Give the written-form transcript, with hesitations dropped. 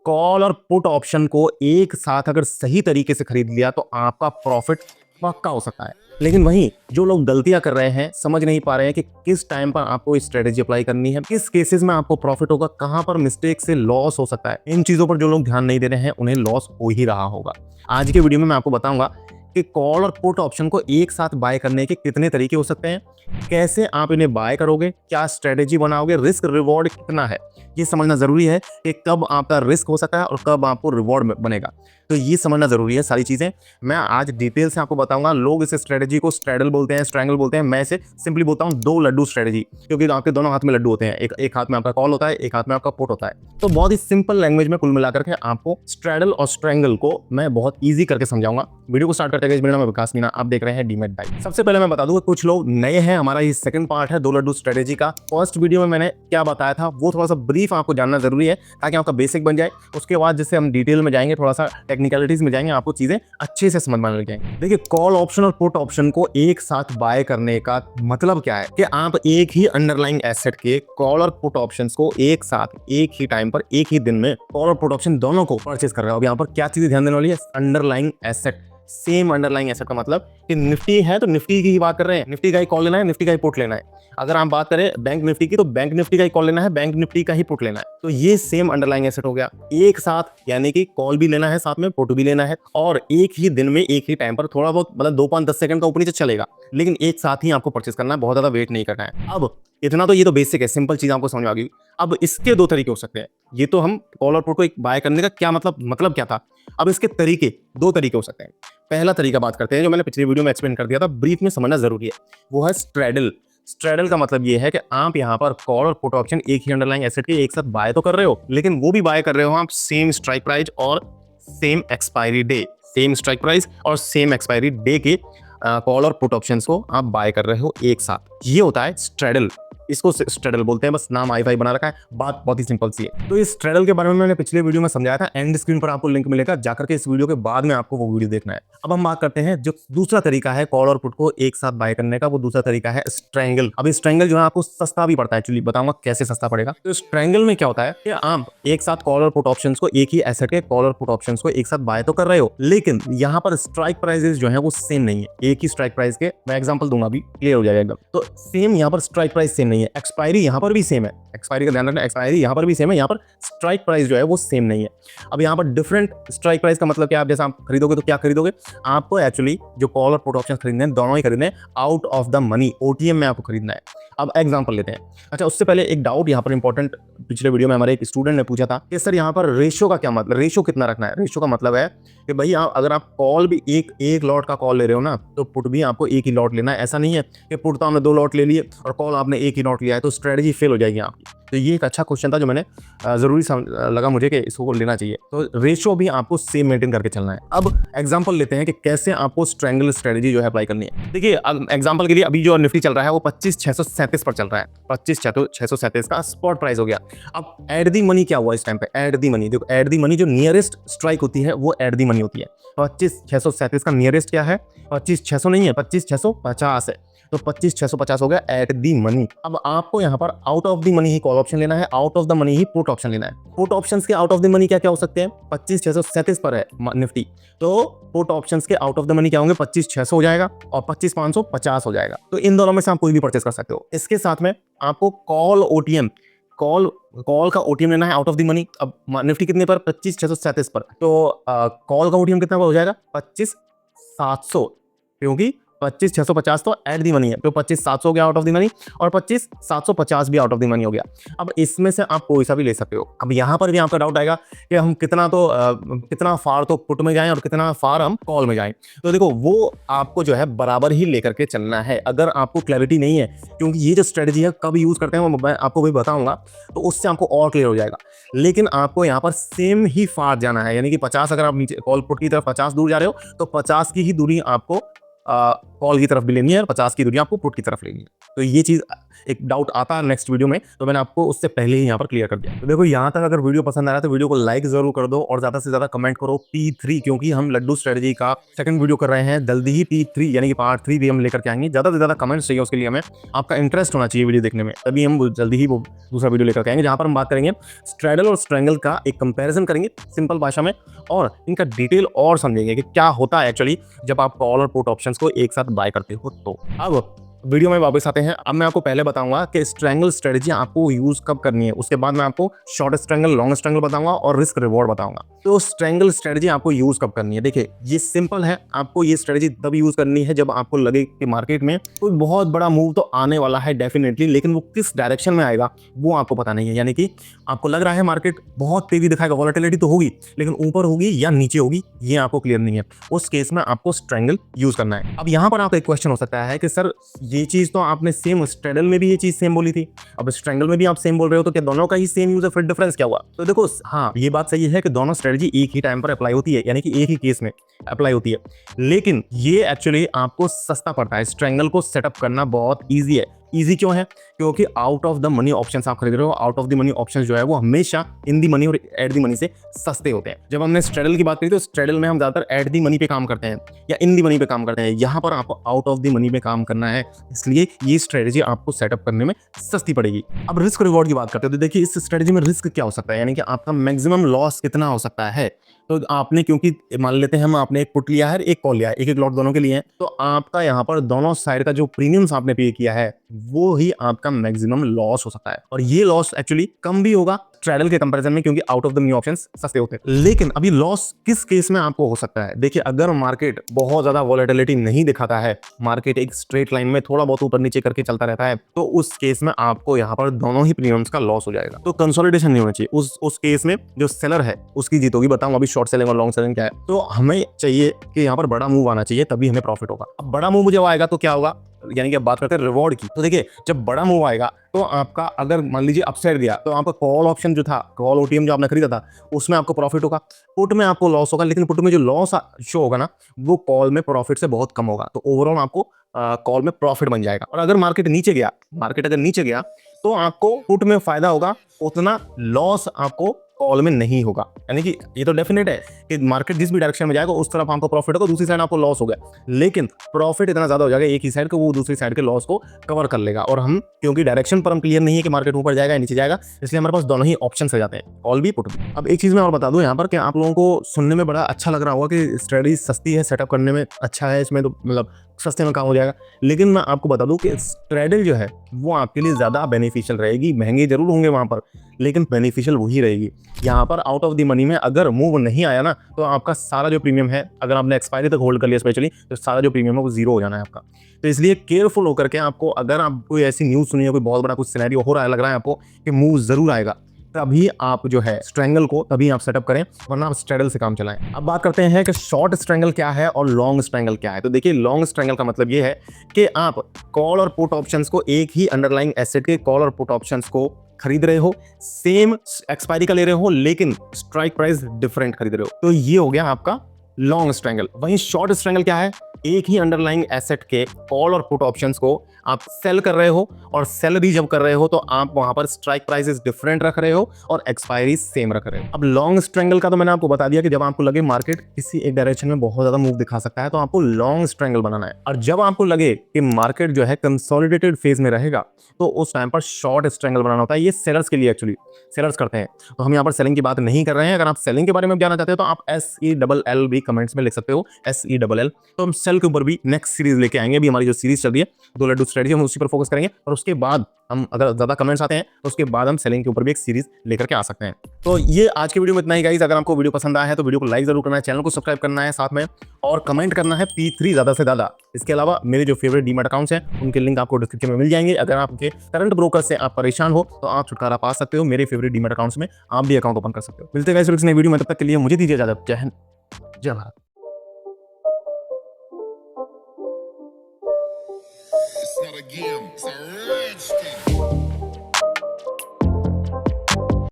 Call और put option को एक साथ अगर सही तरीके से खरीद लिया तो आपका प्रॉफिट पक्का हो सकता है। लेकिन वहीं जो लोग गलतियां कर रहे हैं, समझ नहीं पा रहे हैं कि किस टाइम पर आपको स्ट्रेटेजी अप्लाई करनी है, किस केसेस में आपको प्रॉफिट होगा, कहां पर मिस्टेक से लॉस हो सकता है, इन चीजों पर जो लोग ध्यान नहीं दे रहे हैं उन्हें लॉस हो ही रहा होगा। आज के वीडियो में मैं आपको बताऊंगा कि कॉल और पुट ऑप्शन को एक साथ बाय करने के कितने तरीके हो सकते हैं, कैसे आप इन्हें बाय करोगे, क्या स्ट्रेटेजी बनाओगे, रिस्क रिवॉर्ड कितना है, ये समझना जरूरी है कि कब आपका रिस्क हो सकता है और कब आपको रिवॉर्ड बनेगा। तो ये समझना जरूरी है। सारी चीजें मैं आज डिटेल से आपको बताऊंगा। लोग इस स्ट्रेटेजी को स्ट्रेडल बोलते हैं, स्ट्रैंगल बोलते हैं, मैं इसे सिंपली बोलता हूं दो लड्डू स्ट्रेटेजी, क्योंकि आपके दोनों हाथ में लड्डू होते हैं। एक हाथ में आपका कॉल होता है, एक हाथ में आपका पुट होता है। तो बहुत ही सिंपल लैंग्वेज में कुल मिलाकर के आपको स्ट्रेडल और स्ट्रैंगल को मैं बहुत ईजी करके समझाऊंगा। वीडियो को स्टार्ट करते हैं। मेरा नाम विकास मीना, आप देख रहे हैं डीमेट डाइट। सबसे पहले मैं बता दूं, कुछ लोग नए हैं, हमारा ये सेकंड पार्ट है दो लड्डू स्ट्रेटेजी का। फर्स्ट वीडियो में मैंने क्या बताया था वो थोड़ा सा ब्रीफ आपको जानना जरूरी है ताकि आपका बेसिक बन जाए। उसके बाद जैसे हम डिटेल में जाएंगे, थोड़ा सा टेक्निकलिटीज में जाएंगे, आपको चीजें अच्छे से समझ में लग जाएंगी। देखिए, कॉल ऑप्शन और पुट ऑप्शन को एक साथ बाय करने का मतलब क्या है कि आप एक ही अंडरलाइंग एसेट के कॉल और पुट ऑप्शंस को एक साथ एक ही टाइम पर एक ही दिन में कॉल और पुट ऑप्शन दोनों को परचेज कर रहे हो। अब यहाँ पर क्या चीजें ध्यान देने वाली है, underlying asset. Same underlying asset का मतलब कि निफ्टी है तो निफ्टी की ही बात कर रहे हैं, निफ्टी का ही कॉल लेना है, निफ्टी का ही पुट लेना है। अगर हम बात करें बैंक निफ्टी की तो बैंक निफ्टी का ही कॉल लेना है, बैंक निफ्टी का ही पुट लेना है। तो ये सेम अंडरलाइंग एसेट हो गया एक साथ, यानी कि कॉल भी लेना है साथ में पुट भी लेना है, और एक ही दिन में एक ही टाइम पर। थोड़ा बहुत मतलब 2-5-10 सेकंड का ऊपर नीचे चलेगा, लेकिन एक साथ ही आपको परचेस करना है, बहुत ज्यादा वेट नहीं करना है। अब इतना तो ये तो बेसिक है, सिंपल चीज आपको समझ में आ गई। अब इसके दो तरीके हो सकते हैं। ये तो हम कॉल और पुट को एक बाय करने का क्या मतलब क्या था। अब इसके तरीके दो तरीके हो सकते हैं। पहला तरीका बात करते हैं, जो मैंने पिछले वीडियो में एक्सप्लेन कर दिया था, ब्रीफ में समझना जरूरी है। वो है स्ट्रेडल। स्ट्रेडल का मतलब ये है कि आप यहाँ पर कॉल और पुट ऑप्शन एक ही अंडरलाइंग एसेट के एक साथ बाय तो कर रहे हो, लेकिन वो भी बाय कर रहे हो आप सेम स्ट्राइक प्राइस और same expiry day. Same strike price और सेम एक्सपायरी डे के कॉल और पुट ऑप्शंस को आप बाय कर रहे हो एक साथ। ये होता है स्ट्रेडल। इसको स्ट्रेडल बोलते हैं, बस नाम आई फाई बना रखा है, बात बहुत ही सिंपल सी है। तो इस स्ट्रेडल के बारे में मैंने पिछले वीडियो में समझाया था, एंड स्क्रीन पर आपको लिंक मिलेगा, जाकर के इस वीडियो के बाद में आपको वो वीडियो देखना है। अब हम बात करते हैं जो दूसरा तरीका है कॉल और पुट को एक साथ बाय करने का, वो दूसरा तरीका है स्ट्रैंगल। अब स्ट्रैंगल जो है आपको सस्ता भी पड़ता है, एक्चुअली बताऊंगा कैसे सस्ता पड़ेगा। तो स्ट्रैंगल में क्या होता है कि आप एक साथ कॉल और पुट ऑप्शंस को, एक ही एसेट के कॉल और पुट ऑप्शंस को एक साथ बाय तो कर रहे हो, लेकिन यहाँ पर स्ट्राइक प्राइसेस जो है वो सेम नहीं है। एक ही स्ट्राइक प्राइस के, मैं एग्जांपल दूंगा अभी, क्लियर हो जाएगा एकदम। तो सेम यहाँ पर स्ट्राइक प्राइस सेम नहीं है, एक्सपायरी यहाँ पर भी सेम है, एक्सपायरी का ध्यान रखना, एक्सपायरी यहाँ पर भी सेम है, यहाँ पर स्ट्राइक प्राइस जो है वो सेम नहीं है। अब यहाँ पर डिफरेंट स्ट्राइक प्राइस का मतलब क्या, आप जैसे आप खरीदोगे तो क्या खरीदोगे, आपको एक्चुअली जो कॉल और पुट ऑप्शन खरीदने हैं दोनों ही खरीदने हैं out of the money, OTM में आपको खरीदना है। अब एग्जांपल लेते हैं। अच्छा, उससे पहले एक डाउट यहाँ पर इंपॉर्टेंट, पिछले वीडियो में हमारे एक स्टूडेंट ने पूछा था कि सर यहाँ पर रेशो का क्या मतलब, रेशो कितना रखना है। रेशो का मतलब है कि भाई अगर आप कॉल भी एक लॉट का कॉल ले रहे हो ना, तो पुट भी आपको एक ही लॉट लेना है। ऐसा नहीं है कि पुट तो हमने 2 लॉट ले लिए और कॉल आपने एक ही लॉट लिया है, तो स्ट्रेटजी फेल हो जाएगी आपकी। तो ये एक अच्छा क्वेश्चन था जो मैंने जरूरी लगा मुझे कि इसको लेना चाहिए। तो रेशो भी आपको सेम मेंटेन करके चलना है। अब एग्जांपल लेते हैं कि कैसे आपको स्ट्रैंगल स्ट्रेटजी जो है अप्लाई करनी है। देखिए, एग्जांपल के लिए अभी जो निफ्टी चल रहा है वो 25,637 पर चल रहा है। 25,637 का स्पॉट प्राइस हो गया। अब एट दी मनी क्या हुआ इस टाइम पे, एट दी मनी देखो, एट दी मनी जो नियरेस्ट स्ट्राइक होती है वो एट दी मनी होती है। 25,637 का नियरेस्ट क्या है, 25,600 नहीं है, 25,650 है। तो 25,650 हो गया एट दी मनी। अब आपको यहाँ पर out of the money he call option लेना है, out of the money he put option लेना है। पुट ऑप्शंस के आउट ऑफ द मनी क्या क्या हो सकते हैं, 25,637 पर है निफ्टी, तो पुट ऑप्शंस के आउट ऑफ द मनी क्या होंगे, 25,600 हो जाएगा और 25,550 हो जाएगा। तो इन दोनों में से आप कोई भी परचेस कर सकते हो। इसके साथ में आपको कॉल ओटीएम, कॉल का ओटीएम लेना है आउट ऑफ द मनी। अब निफ्टी कितने पर, 25,637 पर, तो कॉल का ओटीएम कितना पर हो जाएगा, 25,700, क्योंकि 25,650 तो एट दी मनी है, तो 25,700 हो गया आउट ऑफ द मनी और 25,750 भी आउट ऑफ द मनी हो गया। अब इसमें से आप कोई सा भी ले सकते हो। अब यहाँ पर भी आपका डाउट आएगा कि हम कितना फार तो पुट में जाएं और कितना फार हम कॉल में जाएं। तो देखो, वो आपको जो है बराबर ही लेकर के चलना है। अगर आपको क्लैरिटी नहीं है, क्योंकि ये जो स्ट्रेटजी है कब यूज करते हैं वो मैं आपको वही बताऊंगा, तो उससे आपको और क्लियर हो जाएगा। लेकिन आपको यहाँ पर सेम ही फार जाना है, यानी कि 50, अगर आप नीचे कॉल पुट की तरफ 50 दूर जा रहे हो तो 50 की ही दूरी आपको कॉल की तरफ भी लेनी है और 50 की दूरी आपको पुट की तरफ लेनी है। तो ये चीज एक डाउट आता है नेक्स्ट वीडियो में, तो मैंने आपको उससे पहले ही यहाँ पर क्लियर कर दिया। तो देखो यहाँ तक अगर वीडियो पसंद आ रहा है तो वीडियो को लाइक जरूर कर दो और ज्यादा से ज्यादा कमेंट करो P3, क्योंकि हम लड्डू स्ट्रेटजी का सेकंड वीडियो कर रहे हैं, जल्दी ही P3 यानी कि पार्ट 3 भी हम लेकर के आएंगे। ज्यादा से ज्यादा कमेंट्स चाहिए, उसके लिए हमें आपका इंटरेस्ट होना चाहिए वीडियो देखने में, तभी हम जल्दी ही वो दूसरा वीडियो लेकर आएंगे जहां पर हम बात करेंगे स्ट्रैडल और स्ट्रैंगल का एक कंपैरिजन करेंगे सिंपल भाषा में, और इनका डिटेल और समझेंगे कि क्या होता है एक्चुअली जब आप कॉल और पुट ऑप्शंस को एक साथ बाय करते हो। तो अब वीडियो में वापस आते हैं। अब मैं आपको पहले बताऊंगा कि स्ट्रैंगल स्ट्रेटजी आपको यूज कब करनी है, उसके बाद मैं आपको शॉर्ट स्ट्रैंगल, लॉन्ग स्ट्रैंगल बताऊंगा और रिस्क रिवॉर्ड बताऊंगा। तो स्ट्रैंगल स्ट्रेटजी आपको यूज कब करनी है, देखिए ये सिंपल है। आपको ये स्ट्रेटजी तब यूज करनी है जब आपको लगे कि मार्केट में कोई बहुत बड़ा मूव तो आने वाला है डेफिनेटली, लेकिन वो किस डायरेक्शन में आएगा वो आपको पता नहीं है। यानी कि आपको लग रहा है मार्केट बहुत तेजी दिखाएगा, वॉलेटिलिटी तो होगी, लेकिन ऊपर होगी या नीचे होगी ये आपको क्लियर नहीं है। उस केस में आपको स्ट्रैंगल यूज करना है। अब यहाँ पर आपका एक क्वेश्चन हो सकता है कि सर ये चीज तो आपने सेम स्ट्रैडल में भी ये चीज सेम बोली थी, अब स्ट्रैंगल में भी आप सेम बोल रहे हो, तो क्या दोनों का ही सेम यूज है, फिर डिफरेंस क्या हुआ? तो देखो हाँ, ये बात सही है कि दोनों स्ट्रेटजी एक ही टाइम पर अप्लाई होती है, यानी कि एक ही केस में अप्लाई होती है, लेकिन ये एक्चुअली आपको सस्ता पड़ता है। स्ट्रैंगल को सेटअप करना बहुत ईजी है। ईजी क्यों है? क्योंकि out of the money options आप खरीद रहे हो। Out of the money options जो है वो हमेशा इन दी मनी और एट दी मनी से सस्ते होते हैं। जब हमने स्ट्रैडल की बात करी तो स्ट्रैडल में हम ज्यादातर एट दी मनी पे काम करते हैं या इन दी मनी पे काम करते हैं। यहाँ पर आपको आउट ऑफ द मनी पे काम करना है, इसलिए ये स्ट्रेटजी आपको सेटअप करने में सस्ती पड़ेगी। अब रिस्क रिवॉर्ड की बात करते हैं तो देखिए इस स्ट्रेटजी में रिस्क क्या हो सकता है, यानी कि आपका मैक्सिमम लॉस कितना हो सकता है। तो आपने, क्योंकि मान लेते हैं हम, आपने एक पुट लिया है, एक कॉल लिया है, एक लॉट दोनों के लिए है, तो आपका यहाँ पर दोनों साइड का जो प्रीमियम्स आपने पे किया है वो ही आपका मैक्सिमम लॉस हो सकता है। और ये लॉस एक्चुअली कम भी होगा स्ट्रैडल के कंपैरिजन में, क्योंकि out of the money options सस्ते होते हैं। लेकिन अभी लॉस किस केस में आपको हो सकता है? देखिए अगर मार्केट बहुत ज्यादा वॉलेटिलिटी नहीं दिखाता है, मार्केट एक स्ट्रेट लाइन में थोड़ा बहुत ऊपर नीचे करके चलता रहता है, तो उस केस में आपको यहाँ पर दोनों ही प्रीमियम्स का लॉस हो जाएगा। तो कंसोलिडेशन नहीं होना चाहिए। उस केस में जो सेलर है उसकी जीत होगी। बताऊं अभी शॉर्ट सेलिंग और लॉन्ग सेलिंग क्या है। तो हमें चाहिए कि यहाँ पर बड़ा मूव आना चाहिए, तभी हमें प्रॉफिट होगा। अब बड़ा मूव जब आएगा तो क्या होगा, यानी कि अब बात करते हैं रिवॉर्ड की। तो देखिए जब बड़ा मूव आएगा तो आपका, अगर मान लीजिए अपसाइड गया, तो आपका कॉल ऑप्शन जो था, कॉल ओटीएम जो आपने खरीदा था, उसमें आपको प्रॉफिट होगा, पुट में आपको लॉस होगा। लेकिन पुट में जो लॉस शो होगा ना, वो कॉल में प्रॉफिट से बहुत कम होगा। तो ओवरऑल आपको कॉल में प्रॉफिट बन जाएगा। और अगर मार्केट नीचे गया, मार्केट अगर नीचे गया तो आपको पुट में फायदा होगा, उतना लॉस आपको कॉल में नहीं होगा। यानी कि ये तो डेफिनेट है कि मार्केट जिस भी डायरेक्शन में जाएगा उस तरफ आपको प्रॉफिट होगा, दूसरी साइड आपको लॉस होगा, लेकिन प्रॉफिट इतना ज्यादा हो जाएगा एक ही साइड को, वो दूसरी साइड के लॉस को कवर कर लेगा। और हम, क्योंकि डायरेक्शन पर हम क्लियर नहीं है कि मार्केट ऊपर जाएगा या नीचे जाएगा, इसलिए हमारे पास दोनों ही ऑप्शन हो जाते हैं, कॉल भी पुट भी। अब एक चीज मैं और बता दूं यहाँ पर कि आप लोगों को सुनने में बड़ा अच्छा लग रहा होगा कि स्ट्रेटजी सस्ती है, सेटअप करने में अच्छा है, इसमें तो मतलब सस्ते में काम हो जाएगा। लेकिन मैं आपको बता दूं कि स्ट्रैडल जो है वो आपके लिए ज्यादा बेनिफिशियल रहेगी। महंगे जरूर होंगे वहां पर, लेकिन बेनिफिशियल वही रहेगी। यहाँ पर आउट ऑफ द मनी में अगर मूव नहीं आया ना, तो आपका सारा जो प्रीमियम है, अगर आपने एक्सपायरी तक होल्ड कर लिया स्पेशली, तो सारा जो प्रीमियम है वो जीरो हो जाना है आपका। तो इसलिए केयरफुल होकर के आपको, अगर आप कोई ऐसी न्यूज सुनी है, कोई बहुत बड़ा कुछ सिनेरियो हो रहा है, लग रहा है आपको कि मूव जरूर आएगा, तभी आप जो है स्ट्रैंगल को तभी आप सेटअप करें, वरना आप स्ट्रैडल से काम चलाएं। अब बात करते हैं कि शॉर्ट स्ट्रैंगल क्या है और लॉन्ग स्ट्रैंगल क्या है। तो देखिए लॉन्ग स्ट्रैंगल का मतलब ये है कि आप कॉल और पुट ऑप्शंस को, एक ही अंडरलाइंग एसेट के कॉल और पुट ऑप्शंस को खरीद रहे हो, सेम एक्सपायरी का ले रहे हो, लेकिन स्ट्राइक प्राइस डिफरेंट खरीद रहे हो, तो ये हो गया आपका लॉन्ग स्ट्रैंगल। वहीं शॉर्ट स्ट्रैंगल क्या है? एक ही अंडरलाइंग एसेट के कॉल और पुट ऑप्शंस को आप सेल कर रहे हो, और सेल भी जब कर रहे हो तो आप वहां पर स्ट्राइक प्राइसेस डिफरेंट रख रहे हो और एक्सपायरी सेम रख रहे हो। अब लॉन्ग स्ट्रैंगल का तो मैंने आपको बता दिया कि जब आपको लगे मार्केट किसी एक डायरेक्शन में बहुत ज्यादा मूव दिखा सकता है, तो आपको लॉन्ग स्ट्रैंगल बनाना है। और जब आपको लगे कि मार्केट जो है कंसोलिडेटेड फेज में रहेगा, तो उस टाइम पर शॉर्ट स्ट्रैंगल बनाना होता है। ये सेलर्स के लिए, एक्चुअली सेलर्स करते हैं, तो हम यहाँ पर सेलिंग की बात नहीं कर रहे हैं। अगर आप सेलिंग के बारे में जानना चाहते हो तो आप SELL भी कमेंट्स में लिख सकते हो, SELL। तो हम सेल के ऊपर भी नेक्स्ट सीरीज लेके आएंगे। अभी हमारी जो सीरीज चल रही है 2 लड्डू स्ट्रेटजी, हम उसी पर फोकस करेंगे, और उसके बाद हम, अगर ज्यादा कमेंट्स आते हैं तो उसके बाद हम सेलिंग के ऊपर भी एक सीरीज लेकर के आ सकते हैं। तो ये आज की वीडियो में इतना ही गाइस। अगर आपको वीडियो पसंद आया है तो वीडियो को लाइक जरूर करना है, चैनल को सब्सक्राइब करना है साथ में, और कमेंट करना है P3 ज्यादा से ज्यादा। इसके अलावा मेरे जो फेवरेट डीमैट अकाउंट्स हैं उनके लिंक आपको डिस्क्रिप्शन में मिल जाएंगे। अगर आपके करंट ब्रोकर से आप परेशान हो तो आप छुटकारा पा सकते हो, मेरे फेवरेट डीमैट अकाउंट्स में आप भी अकाउंट ओपन कर सकते हो। मिलते हैं गाइस नई वीडियो में, तब तक के लिए मुझे दीजिए इजाजत। जय हिंद, जय Bharat. It's not a game, it's a rich thing.